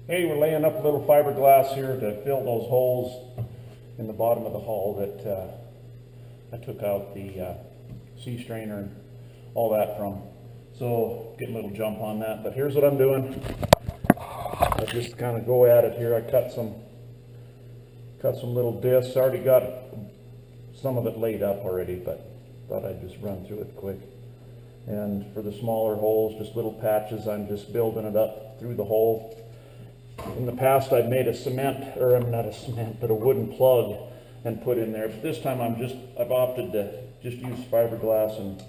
Hey, we're laying up a little fiberglass here to fill those holes in the bottom of the hull that I took out the sea strainer and all that from. So get a little jump on that, but here's what I'm doing. I just kind of go at it here. I cut some little discs. I already got some of it laid up already, but thought I'd just run through it quick. And for the smaller holes, just little patches, I'm just building it up through the hole. In the past, I've made a wooden plug and put in there. But this time, I've opted to just use fiberglass and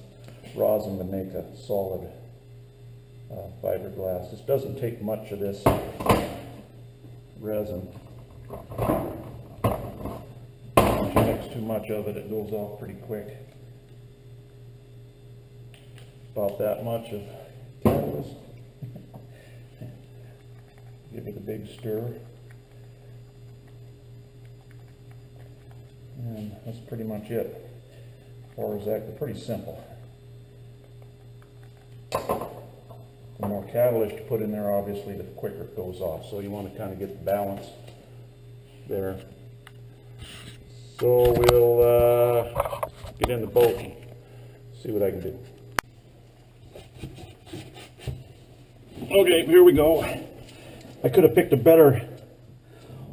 rosin to make a solid fiberglass. This doesn't take much of this resin. If you mix too much of it, it goes off pretty quick. About that much of catalyst. Give it a big stir. And that's pretty much it. As far as that, pretty simple. The more catalyst you put in there, obviously, the quicker it goes off. So you want to kind of get the balance there. So we'll get in the boat and see what I can do. Okay, here we go. I could have picked a better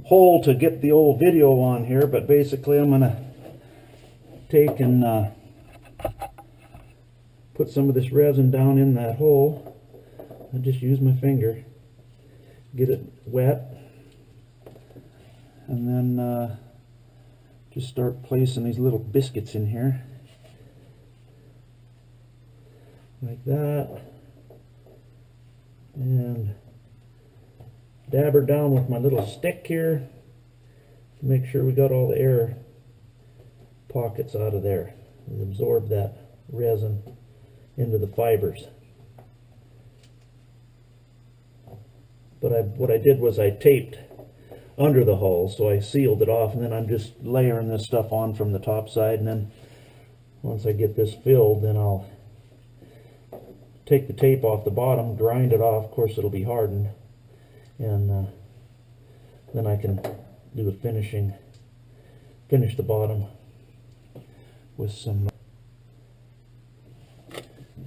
hole to get the old video on here, but basically I'm going to take and put some of this resin down in that hole. I just use my finger, get it wet, and then just start placing these little biscuits in here, like that, and dab her down with my little stick here to make sure we got all the air pockets out of there and absorb that resin into the fibers. But what I did was I taped under the hull, so I sealed it off, and then I'm just layering this stuff on from the top side, and then once I get this filled, then I'll take the tape off the bottom, grind it off. Of course, it'll be hardened, and then I can do a finish the bottom with some,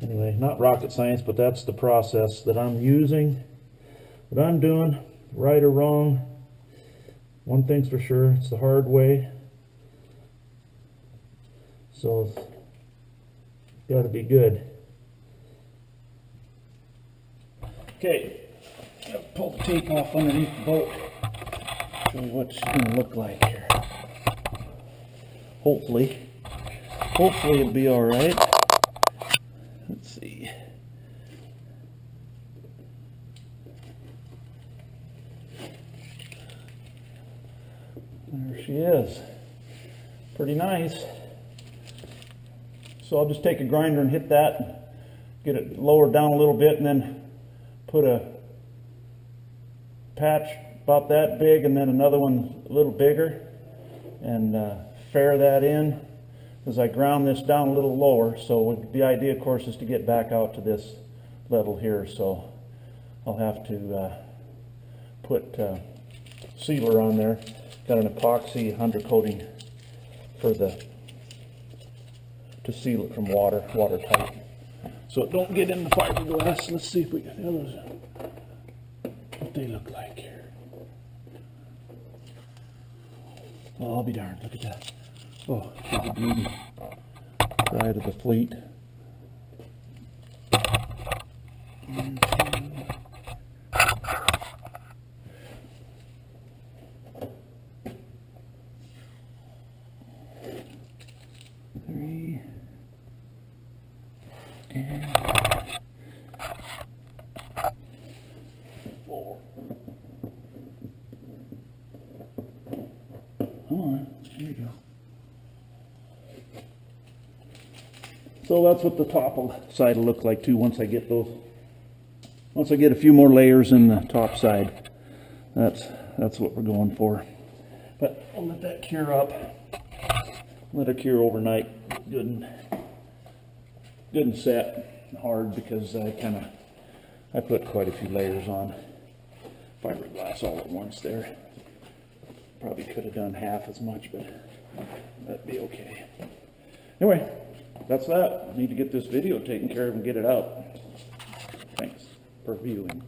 anyway, not rocket science, but that's the process that I'm using. What I'm doing, right or wrong, one thing's for sure, it's the hard way. So it's got to be good. Okay, pull the tape off underneath the boat. Show you what it's going to look like here. Hopefully it'll be all right. Let's see. There she is. Pretty nice. So I'll just take a grinder and hit that, get it lowered down a little bit, and then put a patch about that big and then another one a little bigger, and fair that in as I ground this down a little lower. So the idea, of course, is to get back out to this level here. So I'll have to put sealer on there. Got an epoxy undercoating to seal it from watertight, so it don't get in the fiberglass. Let's see if we can what they look like here. Oh, I'll be darned, look at that. Oh, the beauty. Pride of the fleet. Three. And 4. There you go. So that's what the top side will look like too once I get a few more layers in the top side. That's what we're going for. But I'll let that cure up. Let it cure overnight. Good and set hard, because I put quite a few layers on. fiberglass all at once there. Probably could have done half as much, but that'd be okay. Anyway, that's that. I need to get this video taken care of and get it out. Thanks for viewing.